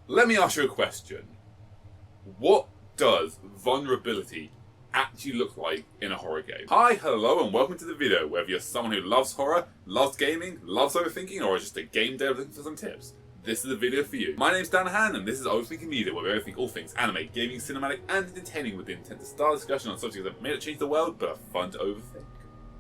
Let me ask you a question. What does vulnerability actually look like in a horror game? Hi, hello, and welcome to the video. Whether you're someone who loves horror, loves gaming, loves overthinking, or is just a game dev looking for some tips, this is the video for you. My name's Dan Han, and this is Overthinking Media, where we overthink all things anime, gaming, cinematic, and entertaining with the intent to start a discussion on subjects that may not change the world, but are fun to overthink.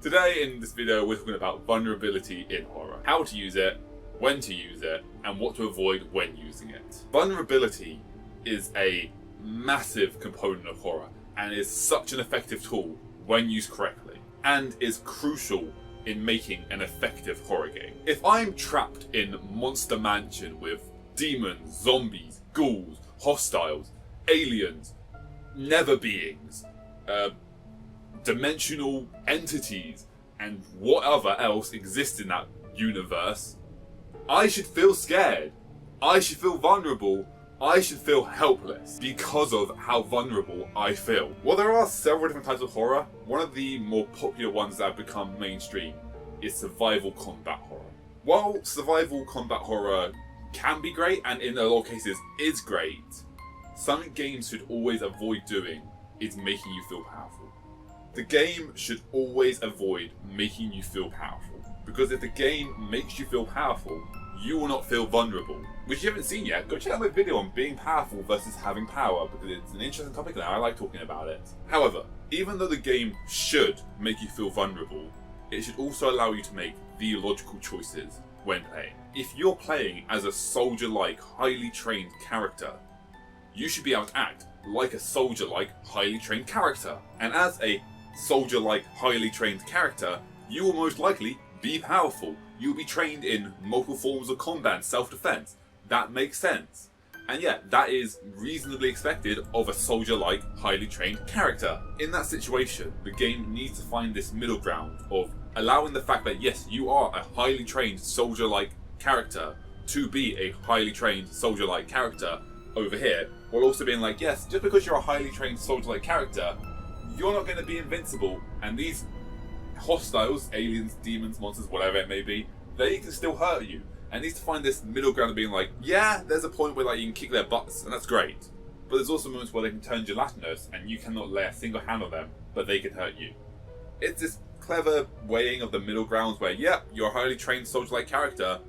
Today, in this video, we're talking about vulnerability in horror. How to use it, when to use it, and what to avoid when using it. Vulnerability is a massive component of horror, and is such an effective tool when used correctly, and is crucial in making an effective horror game. If I'm trapped in Monster Mansion with demons, zombies, ghouls, hostiles, aliens, nether beings, dimensional entities, and whatever else exists in that universe, I should feel scared. I should feel vulnerable. I should feel helpless because of how vulnerable I feel. While there are several different types of horror, one of the more popular ones that have become mainstream is survival combat horror. While survival combat horror can be great, and in a lot of cases is great, something games should always avoid doing is making you feel powerful. The game should always avoid making you feel powerful, because if the game makes you feel powerful, you will not feel vulnerable. Which you haven't seen yet, go check out my video on being powerful versus having power, because it's an interesting topic and I like talking about it. However, even though the game should make you feel vulnerable, it should also allow you to make the logical choices when playing. If you're playing as a soldier-like, highly trained character, you should be able to act like a soldier-like, highly trained character. And as a soldier-like, highly trained character, you will most likely be powerful. You'll be trained in multiple forms of combat and self-defense. That makes sense. And yet, that is reasonably expected of a soldier-like, highly trained character. In that situation, the game needs to find this middle ground of allowing the fact that yes, you are a highly trained soldier-like character to be a highly trained soldier-like character over here, while also being like, yes, just because you're a highly trained soldier-like character, you're not going to be invincible, and these hostiles, aliens, demons, monsters, whatever it may be, they can still hurt you. And needs to find this middle ground of being like, yeah, there's a point where like you can kick their butts, and that's great. But there's also moments where they can turn gelatinous, and you cannot lay a single hand on them, but they can hurt you. It's this clever weighing of the middle grounds where, yeah, you're a highly trained soldier-like character,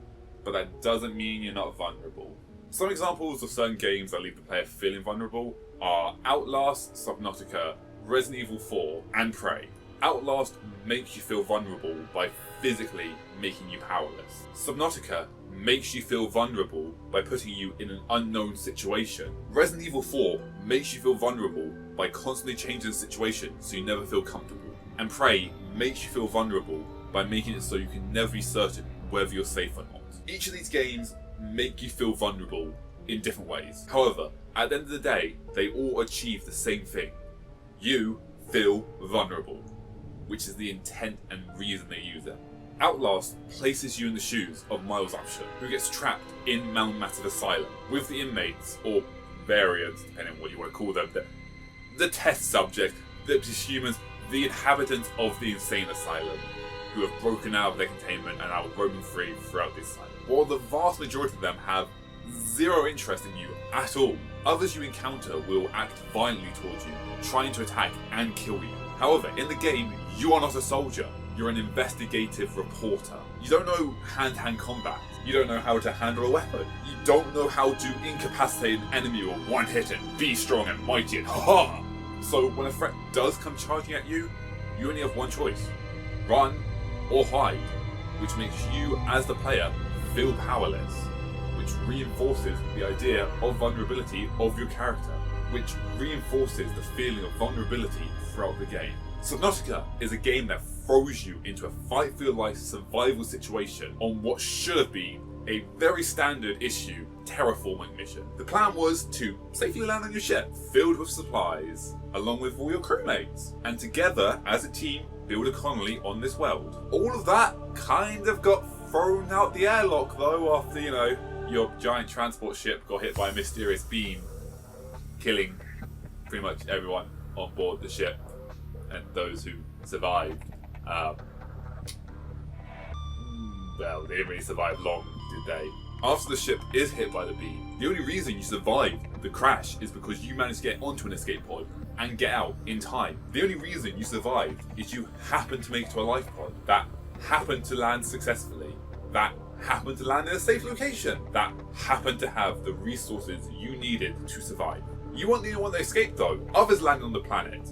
but that doesn't mean you're not vulnerable. Some examples of certain games that leave the player feeling vulnerable are Outlast, Subnautica, Resident Evil 4, and Prey. Outlast makes you feel vulnerable by physically making you powerless. Subnautica makes you feel vulnerable by putting you in an unknown situation. Resident Evil 4 makes you feel vulnerable by constantly changing the situation so you never feel comfortable. And Prey makes you feel vulnerable by making it so you can never be certain whether you're safe or not. Each of these games make you feel vulnerable in different ways. However, at the end of the day, they all achieve the same thing. You feel vulnerable, which is the intent and reason they use it. Outlast places you in the shoes of Miles Upshur, who gets trapped in Mount Massive Asylum with the inmates, or variants, depending on what you want to call them, the test subject, the humans, the inhabitants of the insane asylum, who have broken out of their containment and are roaming free throughout the asylum. While the vast majority of them have zero interest in you at all, others you encounter will act violently towards you, trying to attack and kill you. However, in the game, you are not a soldier. You're an investigative reporter. You don't know hand-to-hand combat. You don't know how to handle a weapon. You don't know how to incapacitate an enemy or one-hit and be strong and mighty and ha-ha! So when a threat does come charging at you, you only have one choice. Run or hide, which makes you, as the player, feel powerless, which reinforces the idea of vulnerability of your character, which reinforces the feeling of vulnerability throughout the game. Subnautica is a game that throws you into a fight-for-your-life survival situation on what should have been a very standard issue terraforming mission. The plan was to safely land on your ship, filled with supplies, along with all your crewmates, and together, as a team, build a colony on this world. All of that kind of got thrown out the airlock though, after, your giant transport ship got hit by a mysterious beam, killing pretty much everyone on board the ship, and those who survived, well, they didn't really survive long, did they? After the ship is hit by the beam, the only reason you survive the crash is because you managed to get onto an escape pod and get out in time. The only reason you survived is you happened to make it to a life pod that happened to land successfully, that happened to land in a safe location, that happened to have the resources you needed to survive. You weren't the only one that escaped though. Others landed on the planet.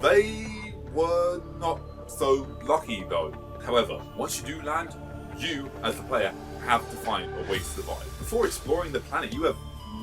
They were not so lucky though. However, once you do land, you, as the player, have to find a way to survive. Before exploring the planet, you have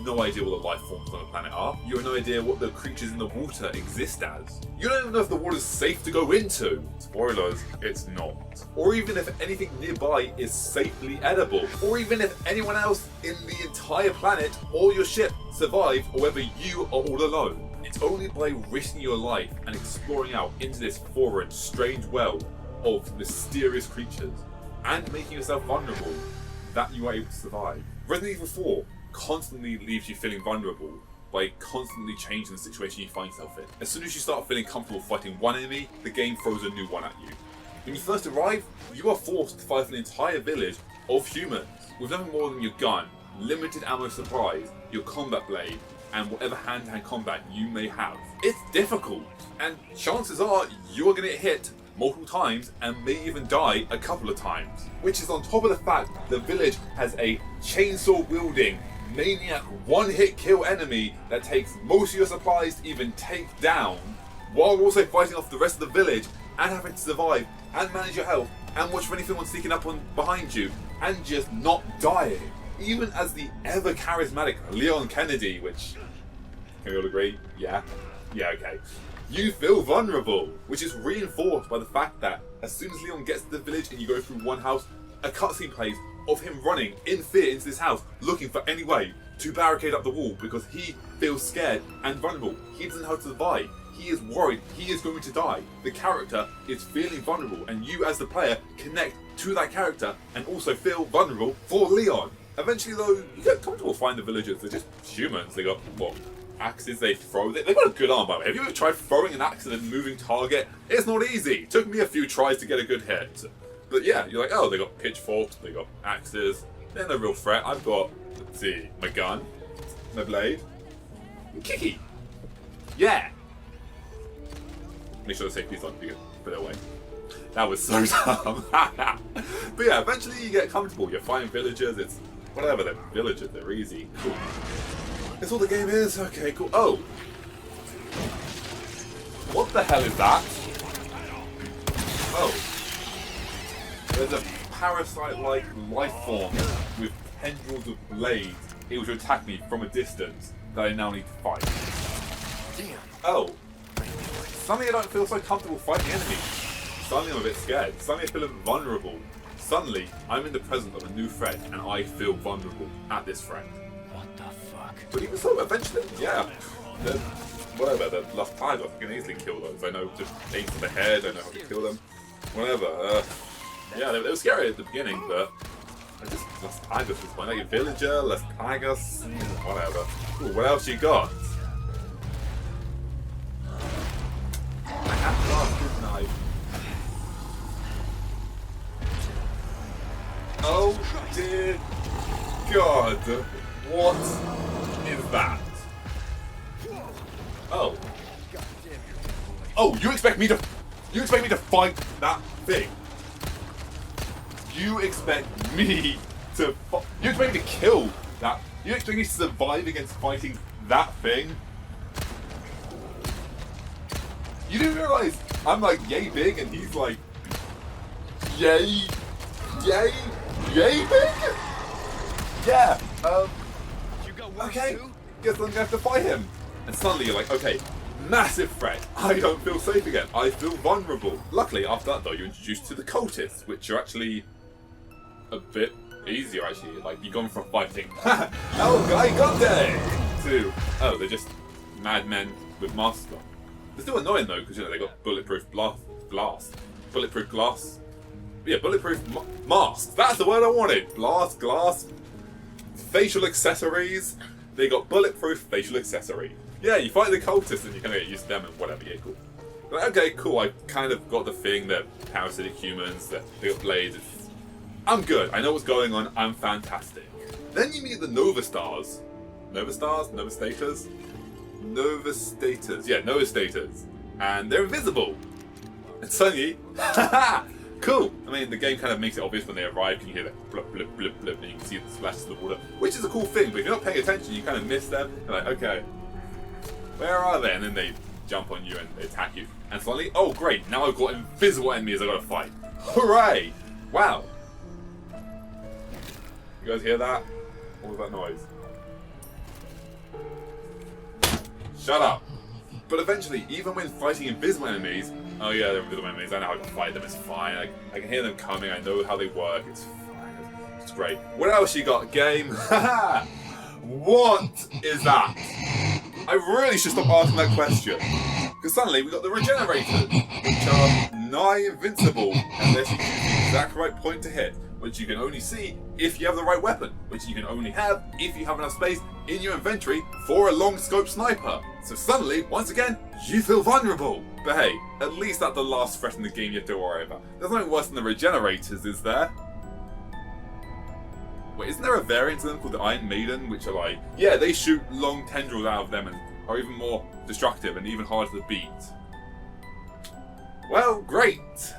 no idea what the life forms on the planet are. You have no idea what the creatures in the water exist as. You don't even know if the water's safe to go into. Spoilers, it's not. Or even if anything nearby is safely edible. Or even if anyone else in the entire planet or your ship survived, or whether you are all alone. It's only by risking your life and exploring out into this foreign, strange world of mysterious creatures and making yourself vulnerable that you are able to survive. Resident Evil 4 constantly leaves you feeling vulnerable by constantly changing the situation you find yourself in. As soon as you start feeling comfortable fighting one enemy, the game throws a new one at you. When you first arrive, you are forced to fight an entire village of humans with nothing more than your gun, limited ammo supplies, your combat blade, and whatever hand-to-hand combat you may have. It's difficult, and chances are you are going to get hit multiple times and may even die a couple of times. Which is on top of the fact the village has a chainsaw-wielding, maniac one-hit kill enemy that takes most of your supplies to even take down, while also fighting off the rest of the village and having to survive and manage your health and watch for anything sneaking up on behind you and just not dying. Even as the ever-charismatic Leon Kennedy, which, can we all agree? Yeah, okay. You feel vulnerable, which is reinforced by the fact that as soon as Leon gets to the village and you go through one house, a cutscene plays of him running in fear into this house, looking for any way to barricade up the wall because he feels scared and vulnerable. He doesn't know how to survive. He is worried he is going to die. The character is feeling vulnerable, and you as the player connect to that character and also feel vulnerable for Leon. Eventually though, you get comfortable finding the villagers. They're just humans. They got, what, axes they throw? They've got a good arm, by the way. Have you ever tried throwing an axe at a moving target? It's not easy. It took me a few tries to get a good hit. But yeah, you're like, oh, they got pitchforks, they got axes. They're no real threat. I've got, let's see, my gun, my blade, and Kiki. Yeah. Make sure to say peace on you can put it away. That was so dumb. But yeah, eventually you get comfortable. You're fighting villagers. It's whatever, they're villagers. They're easy. Cool. That's all the game is? Okay, cool. Oh! What the hell is that? Oh. There's a parasite-like life form with tendrils of blades able to attack me from a distance that I now need to fight. Damn. Oh. Suddenly I don't feel so comfortable fighting enemies. Suddenly I'm a bit scared. Suddenly I feel vulnerable. Suddenly I'm in the presence of a new threat and I feel vulnerable at this threat. But even so, eventually, yeah, whatever, the Las Plagas, I can easily kill those. I know just aim for the head, I know how to kill them, whatever. Yeah, they were scary at the beginning, but I just, Las Plagas was fine. Like a villager, Las Plagas, whatever. Ooh, what else you got? I have to ask, didn't I? Oh dear God, what is that? Oh. Oh, you expect me to fight that thing? You expect me to you expect me to kill that? You expect me to survive against fighting that thing? You do realize I'm like yay big and he's like yay big? Yeah, okay, guess I'm gonna have to fight him. And suddenly you're like, okay, massive threat. I don't feel safe again. I feel vulnerable. Luckily, after that though, you're introduced to the cultists, which are actually a bit easier actually. Like, you've gone from fighting El Gigante to, oh, they're just madmen with masks on. They're still annoying though, because you know, they got bulletproof bulletproof glass. Yeah, bulletproof masks. That's the word I wanted. Glass, facial accessories. They got bulletproof facial accessory. Yeah, you fight the cultists and you kind of get used to them and whatever. Yeah, cool. But okay, cool. I kind of got the thing that parasitic humans, that they got blades. I'm good. I know what's going on. I'm fantastic. Then you meet the Nova Stars. Nova Stars? Nova Stators? Nova Stators. Yeah, Nova Stators. And they're invisible. And suddenly, haha! Cool! I mean, the game kind of makes it obvious when they arrive. You can hear that blip, blip, blip, blip, and you can see the splashes of the water, which is a cool thing, but if you're not paying attention, you kind of miss them. You're like, okay, where are they? And then they jump on you and they attack you. And suddenly, oh great, now I've got invisible enemies I've got to fight. Hooray! Wow! You guys hear that? What was that noise? Shut up! But eventually, even when fighting invisible enemies, oh yeah, they're invisible enemies, I know how to fight them, it's fine. I can hear them coming, I know how they work, it's fine, it's great. What else you got, game? Haha! What is that? I really should stop asking that question. Because suddenly we got the regenerators, which are nigh invincible unless you choose the exact right point to hit, which you can only see if you have the right weapon, which you can only have if you have enough space in your inventory for a long scope sniper. So suddenly, once again, you feel vulnerable. But hey, at least that's the last threat in the game you have to worry about. There's nothing worse than the regenerators, is there? Wait, isn't there a variant of them called the Iron Maiden, which are like, yeah, they shoot long tendrils out of them and are even more destructive and even harder to beat? Well, great!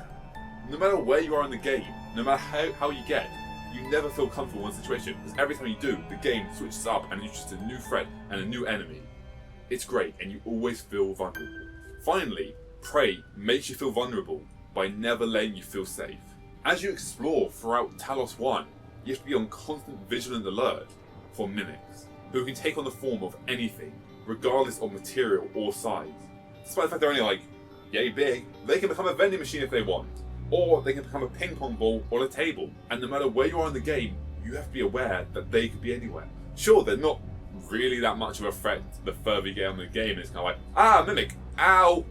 No matter where you are in the game, no matter how you get, you never feel comfortable in one situation, because every time you do, the game switches up and introduces a new threat and a new enemy. It's great, and you always feel vulnerable. Finally, Prey makes you feel vulnerable by never letting you feel safe. As you explore throughout Talos 1, you have to be on constant vigilant alert for mimics, who can take on the form of anything, regardless of material or size. Despite the fact they're only like, yay big, they can become a vending machine if they want, or they can become a ping pong ball on a table. And no matter where you are in the game, you have to be aware that they could be anywhere. Sure, they're not really that much of a threat the further you get on the game. It's kind of like, ah, mimic, ow!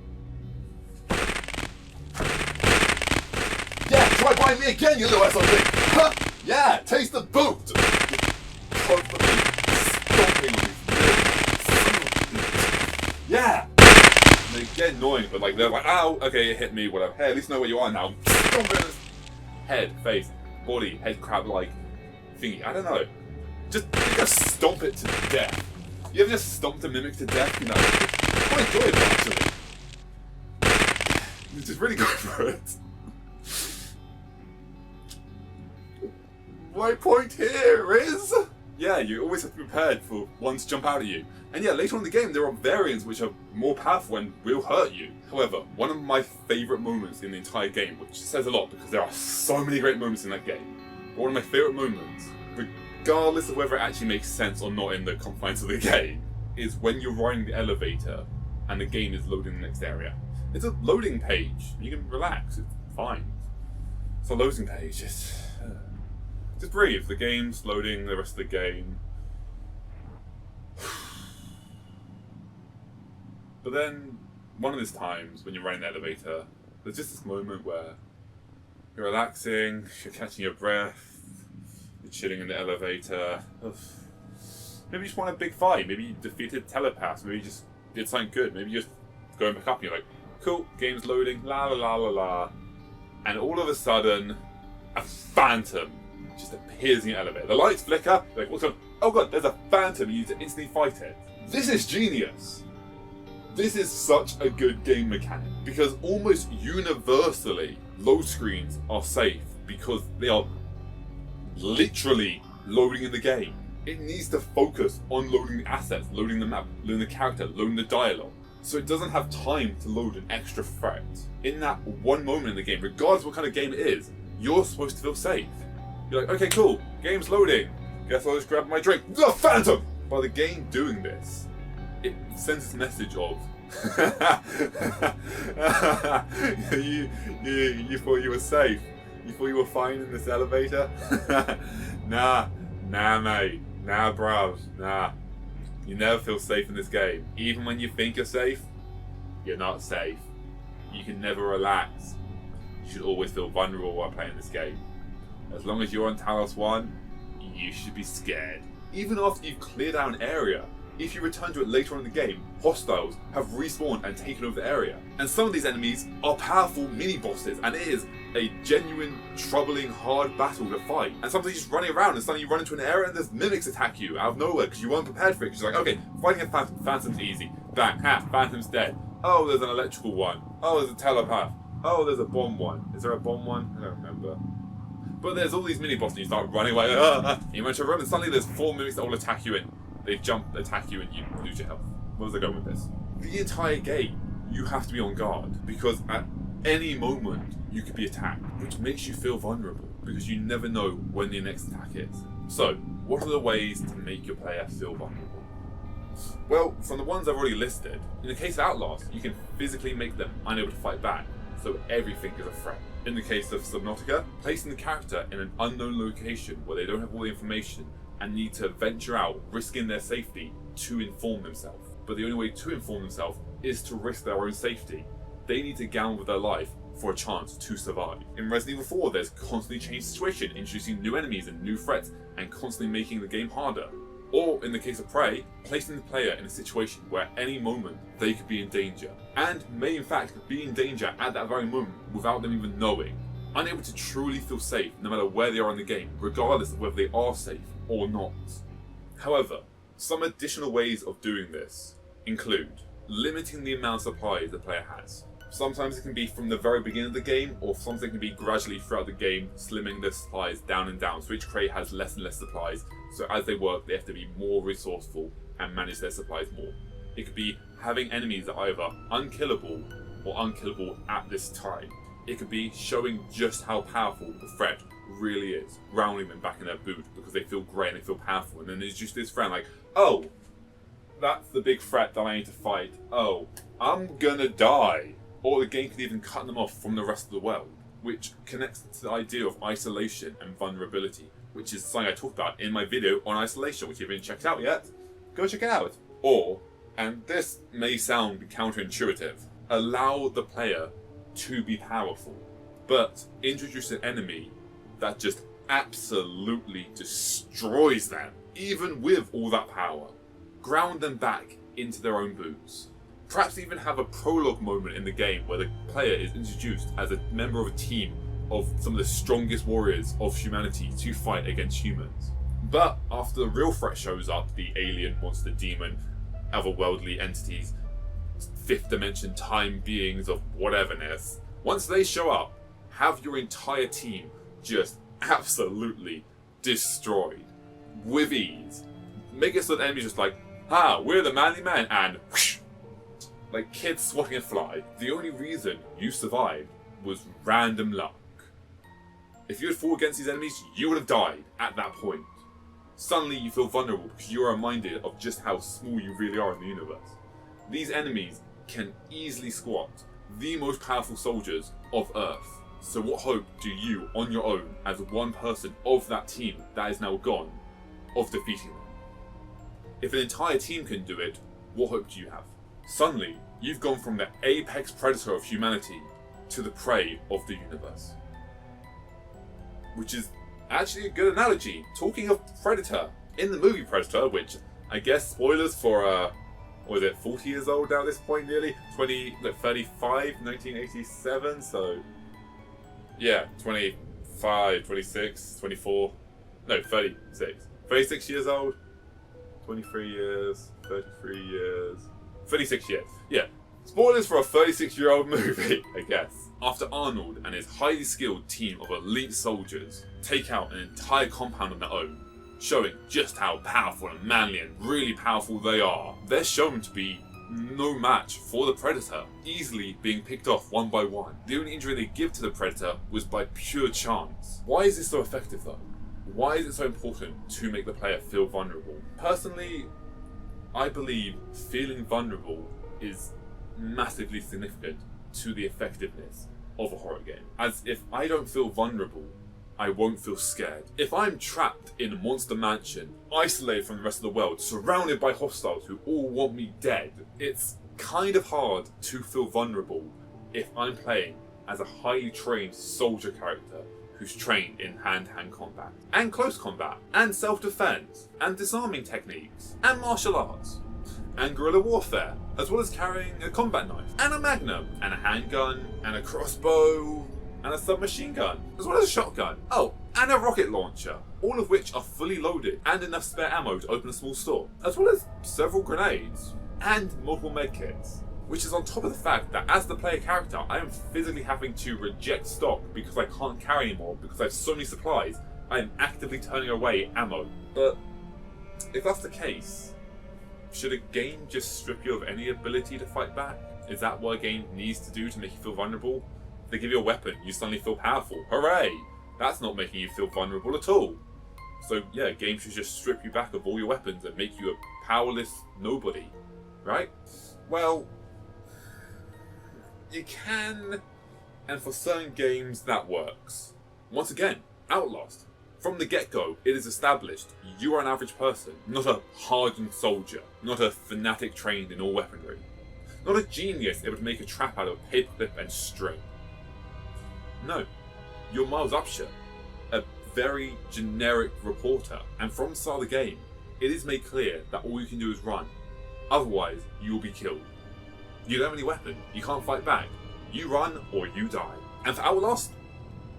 Yeah, try buying me again, you little SOB! Huh? Yeah, taste the boot! Constantly stomping on me. Yeah! And they get annoying, but like they're like, ow, okay, it hit me, whatever. Hey, at least know where you are now. Stomp in his head, face, body, head crab like thingy. I don't know. Just stomp it to death. You ever just stomped a mimic to death? You know, it's quite enjoyable actually. You just really go for it. My point here is, yeah, you always have to be prepared for one to jump out at you. And yeah, later on in the game, there are variants which are more powerful and will hurt you. However, one of my favourite moments in the entire game, which says a lot because there are so many great moments in that game, but one of my favourite moments, regardless of whether it actually makes sense or not in the confines of the game, is when you're riding the elevator and the game is loading the next area. It's a loading page. You can relax. It's fine. It's a loading page. Just breathe. The game's loading the rest of the game. But then, one of those times when you're riding the elevator, there's just this moment where you're relaxing, you're catching your breath, you're chilling in the elevator. Maybe you just won a big fight, maybe you defeated telepaths, maybe you just did something good, maybe you're just going back up and you're like, cool, game's loading, la la la la la. And all of a sudden, a phantom just appears in your elevator. The lights flicker, you're like, what's going on? Oh god, there's a phantom, you need to instantly fight it. This is genius. This is such a good game mechanic, because almost universally, load screens are safe because they are literally loading in the game. It needs to focus on loading the assets, loading the map, loading the character, loading the dialogue. So it doesn't have time to load an extra threat. In that one moment in the game, regardless of what kind of game it is, you're supposed to feel safe. You're like, okay, cool, game's loading. Guess I'll just grab my drink. The Phantom! By the game doing this, it sends this message of you thought you were safe. You thought you were fine in this elevator? Nah, mate. Nah, bruv. Nah. You never feel safe in this game. Even when you think you're safe, you're not safe. You can never relax. You should always feel vulnerable while playing this game. As long as you're on Talos 1, you should be scared. Even after you've cleared out an area, if you return to it later on in the game, hostiles have respawned and taken over the area. And some of these enemies are powerful mini-bosses, and it is a genuine, troubling, hard battle to fight. And sometimes you're just running around and suddenly you run into an area and there's mimics attack you out of nowhere because you weren't prepared for it. Because you're like, okay, fighting a Phantom's easy. Bang, Phantom's dead. Oh, there's an electrical one. Oh, there's a telepath. Oh, there's a bomb one. Is there a bomb one? I don't remember. But there's all these mini-bosses and you start running away. You run to a room and suddenly there's 4 mimics that will attack you in. They jump, attack you, and you lose your health. Where was I going with this? The entire game, you have to be on guard, because at any moment you could be attacked, which makes you feel vulnerable, because you never know when the next attack is. So, what are the ways to make your player feel vulnerable? Well, from the ones I've already listed, in the case of Outlast, you can physically make them unable to fight back, so everything is a threat. In the case of Subnautica, placing the character in an unknown location where they don't have all the information and need to venture out, risking their safety to inform themselves. But the only way to inform themselves is to risk their own safety. They need to gamble with their life for a chance to survive. In Resident Evil 4, there's constantly changed situation, introducing new enemies and new threats, and constantly making the game harder. Or, in the case of Prey, placing the player in a situation where at any moment they could be in danger, and may in fact be in danger at that very moment without them even knowing. Unable to truly feel safe no matter where they are in the game, regardless of whether they are safe or not. However, some additional ways of doing this include limiting the amount of supplies the player has. Sometimes it can be from the very beginning of the game, or something can be gradually throughout the game, slimming the supplies down and down, so each crate has less and less supplies, so as they work they have to be more resourceful and manage their supplies more. It could be having enemies that are either unkillable or unkillable at this time. It could be showing just how powerful the threat really is, grounding them back in their boot because they feel great and they feel powerful, and then there's just this friend like, oh, that's the big threat that I need to fight. Oh, I'm gonna die. Or the game could even cut them off from the rest of the world, which connects to the idea of isolation and vulnerability, which is something I talked about in my video on isolation, which you haven't checked out yet. Go check it out. Or, and this may sound counterintuitive, allow the player to be powerful, but introduce an enemy that just absolutely destroys them, even with all that power. Ground them back into their own boots. Perhaps even have a prologue moment in the game where the player is introduced as a member of a team of some of the strongest warriors of humanity to fight against humans. But after the real threat shows up, the alien, monster, demon, otherworldly entities, fifth dimension time beings of whateverness, once they show up, have your entire team just absolutely destroyed with ease. Make it so the enemy's just like, we're the manly men, and whoosh, like kids swatting a fly. The only reason you survived was random luck. If you had fought against these enemies, you would have died at that point. Suddenly you feel vulnerable because you are reminded of just how small you really are in the universe. These enemies can easily squat the most powerful soldiers of Earth. So what hope do you, on your own, as one person of that team that is now gone, of defeating them? If an entire team can do it, what hope do you have? Suddenly, you've gone from the apex predator of humanity to the prey of the universe. Which is actually a good analogy. Talking of Predator, in the movie Predator, which I guess spoilers for, 40 years old now at this point nearly? 35, 1987, so... yeah, 25, 26, 24... no, 36. 36 years old, 23 years, 33 years... 36 years, yeah. Spoilers for a 36-year-old movie, I guess. After Arnold and his highly skilled team of elite soldiers take out an entire compound on their own, showing just how powerful and manly and really powerful they are, they're shown to be no match for the Predator, easily being picked off one by one. The only injury they give to the Predator was by pure chance. Why is this so effective though? Why is it so important to make the player feel vulnerable? Personally, I believe feeling vulnerable is massively significant to the effectiveness of a horror game. As if I don't feel vulnerable, I won't feel scared. If I'm trapped in a monster mansion, isolated from the rest of the world, surrounded by hostiles who all want me dead, it's kind of hard to feel vulnerable if I'm playing as a highly trained soldier character who's trained in hand-to-hand combat, and close combat, and self-defense, and disarming techniques, and martial arts. and guerrilla warfare, as well as carrying a combat knife, and a magnum, and a handgun, and a crossbow, and a submachine gun, as well as a shotgun. Oh, and a rocket launcher, all of which are fully loaded and enough spare ammo to open a small store, as well as several grenades, and multiple medkits. Which is on top of the fact that as the player character, I am physically having to reject stock because I can't carry anymore because I have so many supplies. I am actively turning away ammo. But if that's the case, should a game just strip you of any ability to fight back? Is that what a game needs to do to make you feel vulnerable? If they give you a weapon, you suddenly feel powerful. Hooray! That's not making you feel vulnerable at all. So yeah, games should just strip you back of all your weapons and make you a powerless nobody, right? Well, you can, and for certain games that works. Once again, Outlast. From the get-go, it is established you are an average person, not a hardened soldier, not a fanatic trained in all weaponry, not a genius able to make a trap out of paperclip and string. No, you're Miles Upshur, a very generic reporter, and from the start of the game, it is made clear that all you can do is run. Otherwise, you will be killed. You don't have any weapon, you can't fight back. You run or you die. And for Outlast,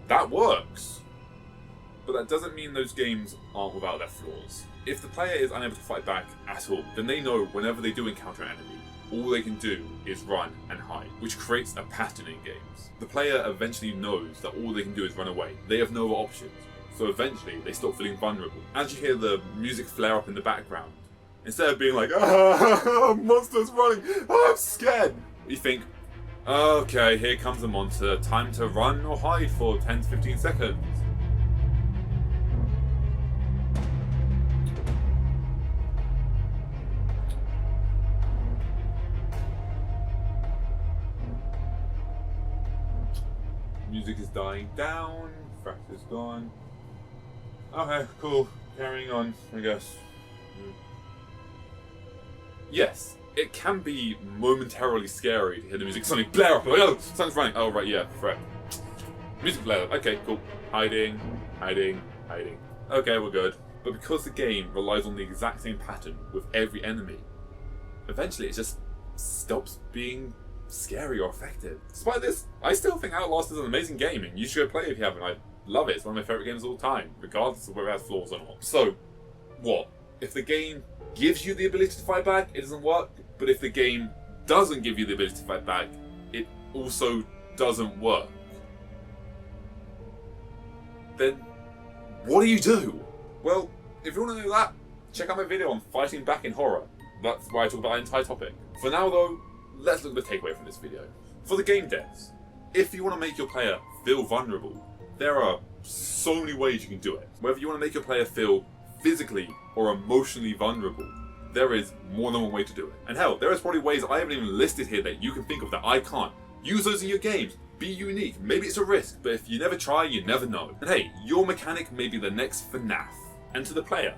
that works. But that doesn't mean those games aren't without their flaws. If the player is unable to fight back at all, then they know whenever they do encounter an enemy, all they can do is run and hide, which creates a pattern in games. The player eventually knows that all they can do is run away. They have no other options. So eventually, they stop feeling vulnerable. As you hear the music flare up in the background, instead of being like, monster's running, I'm scared, you think, okay, here comes a monster, time to run or hide for 10 to 15 seconds. Music is dying down, Frax is gone. Okay, cool, carrying on, I guess. Yes, it can be momentarily scary to hear the music suddenly blare up. Like, oh, something's running. Oh, right, yeah, threat. Music blare. Okay, cool. Hiding, hiding, hiding. Okay, we're good. But because the game relies on the exact same pattern with every enemy, eventually it just stops being scary or effective. Despite this, I still think Outlast is an amazing game, and you should go play it if you haven't. I love it. It's one of my favourite games of all time, regardless of whether it has flaws or not. So, what? If the game gives you the ability to fight back, it doesn't work. But if the game doesn't give you the ability to fight back, it also doesn't work. Then, what do you do? Well, if you want to know that, check out my video on fighting back in horror. That's where I talk about that entire topic. For now though, let's look at the takeaway from this video. For the game devs, if you want to make your player feel vulnerable, there are so many ways you can do it. Whether you want to make your player feel physically or emotionally vulnerable, there is more than one way to do it. And hell, there is probably ways I haven't even listed here that you can think of that I can't. Use those in your games. Be unique. Maybe it's a risk, but if you never try, you never know. And hey, your mechanic may be the next FNAF. And to the player,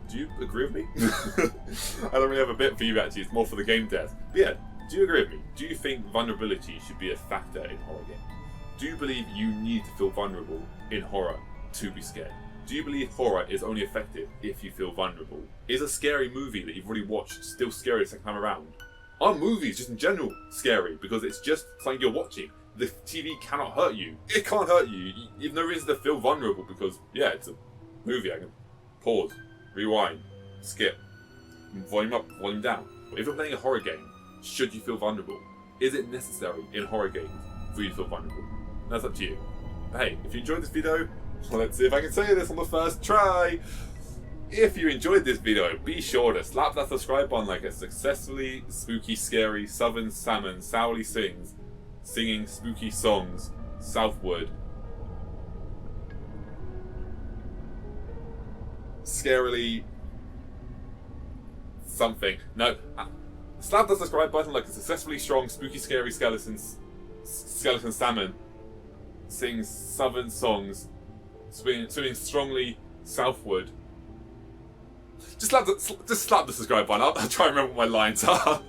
do you agree with me? I don't really have a bit for you actually, it's more for the game devs. But yeah, do you agree with me? Do you think vulnerability should be a factor in horror games? Do you believe you need to feel vulnerable in horror to be scared? Do you believe horror is only effective if you feel vulnerable? Is a scary movie that you've already watched still scary the second time around? Are movies just in general scary because it's just something you're watching? The TV cannot hurt you. It can't hurt you. You have no reason to feel vulnerable because, yeah, it's a movie. I can pause, rewind, skip, volume up, volume down. But if you're playing a horror game, should you feel vulnerable? Is it necessary in horror games for you to feel vulnerable? That's up to you. But hey, if you enjoyed this video, let's see if I can say this on the first try. If you enjoyed this video, be sure to slap that subscribe button like a successfully spooky, scary Southern Salmon sourly sings, singing spooky songs southward. Scarily something. No. Slap the subscribe button like a successfully strong, spooky, scary skeleton salmon sings southern songs, swimming strongly southward. Just slap the subscribe button. I'll try and remember what my lines are.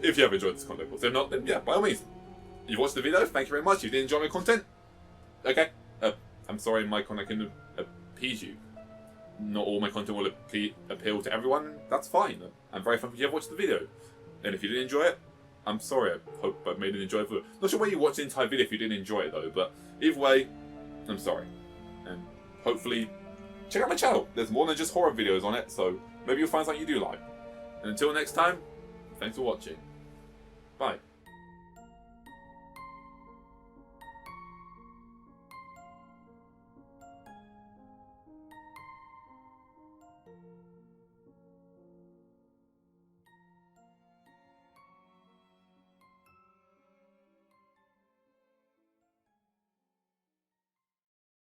If you have enjoyed this content, if not, then yeah, by all means. You watched the video, thank you very much. If you did enjoy my content, okay. I'm sorry my content can appease you. not all my content will appeal to everyone. That's fine. I'm very thankful you have watched the video. And if you didn't enjoy it, I'm sorry. I hope I've made it enjoyable. Not sure why you watched the entire video if you didn't enjoy it though, but either way, I'm sorry. And hopefully, check out my channel. There's more than just horror videos on it, so maybe you'll find something you do like. And until next time, thanks for watching. Bye.